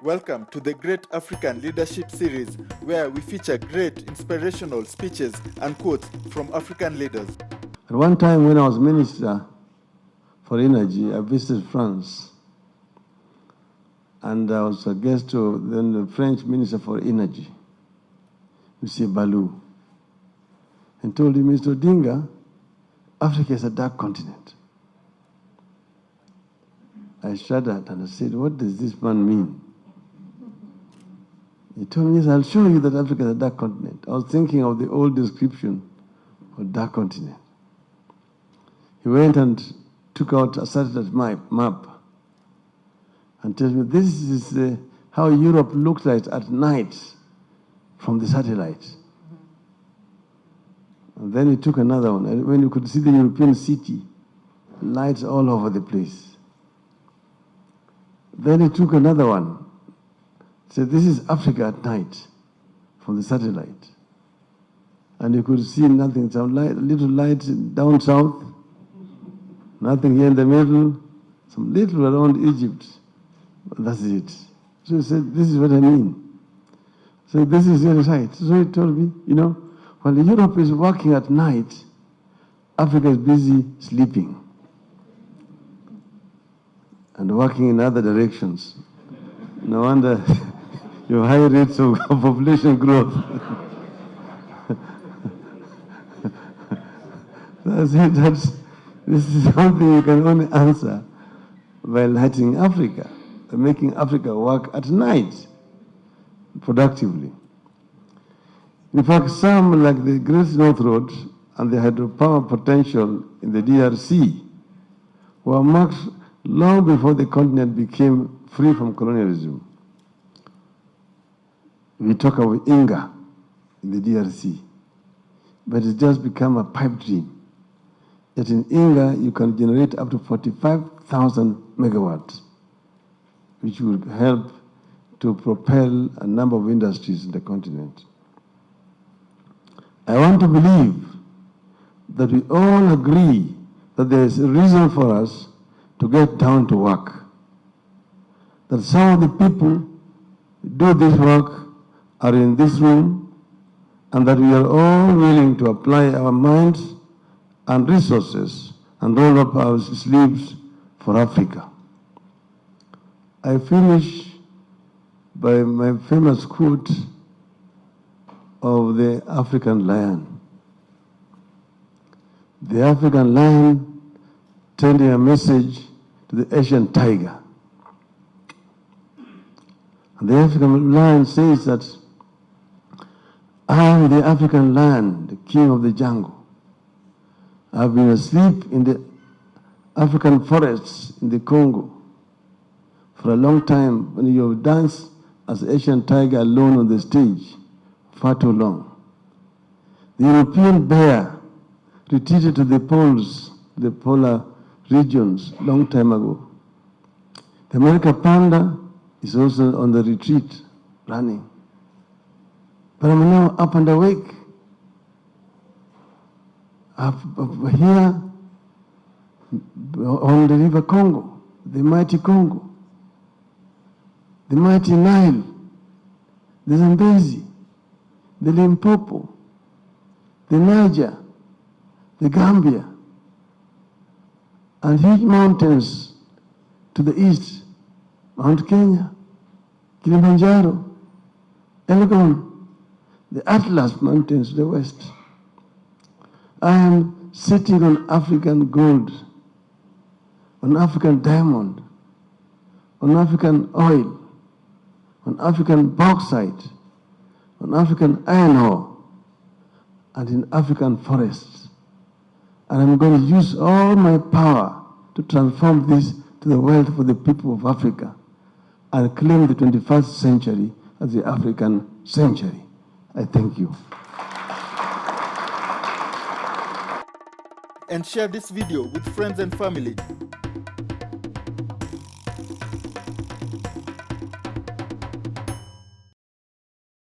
Welcome to the Great African Leadership Series, where we feature great inspirational speeches and quotes from African leaders. At one time when I was Minister for Energy, I visited France. And I was a guest to then the French Minister for Energy, M. Balou, and told him, Mr. Odinga, Africa is a dark continent. I shuddered and I said, what does this man mean? He told me, yes, I'll show you that Africa is a dark continent. I was thinking of the old description of dark continent. He went and took out a satellite map and tells me, this is how Europe looked like at night from the satellite. And then he took another one, and when you could see the European city, lights all over the place. Then he took another one, said, this is Africa at night from the satellite. And you could see nothing, some little lights down south, nothing here in the middle, some little around Egypt. That's it. So he said, this is what I mean. So this is really right. So he told me, while Europe is working at night, Africa is busy sleeping and working in other directions. No wonder you have high rates of population growth. That's it. This is something you can only answer by lighting Africa, by making Africa work at night productively. In fact, some like the Great North Road and the hydropower potential in the DRC were marked long before the continent became free from colonialism. We talk of Inga in the DRC, but it's just become a pipe dream. Yet in Inga, you can generate up to 45,000 megawatts, which will help to propel a number of industries in the continent. I want to believe that we all agree that there is a reason for us to get down to work. That some of the people who do this work are in this room, and that we are all willing to apply our minds and resources and roll up our sleeves for Africa. I finish by my famous quote of the African lion. The African lion sending a message to the Asian tiger. And the African lion says that I am the African lion, the king of the jungle. I have been asleep in the African forests in the Congo for a long time when you have danced as Asian tiger alone on the stage far too long. The European bear retreated to the poles, the polar regions, long time ago. The American panda is also on the retreat, running. But I'm now up and awake. Up here on the river Congo, the mighty Congo, the mighty Nile, the Zambezi, the Limpopo, the Niger, the Gambia, and huge mountains to the east, Mount Kenya, Kilimanjaro, Elgon, the Atlas Mountains to the west. I am sitting on African gold, on African diamond, on African oil, on African bauxite, on African iron ore, and in African forests. And I'm going to use all my power to transform this to the wealth for the people of Africa and claim the 21st century as the African century. I thank you. And share this video with friends and family.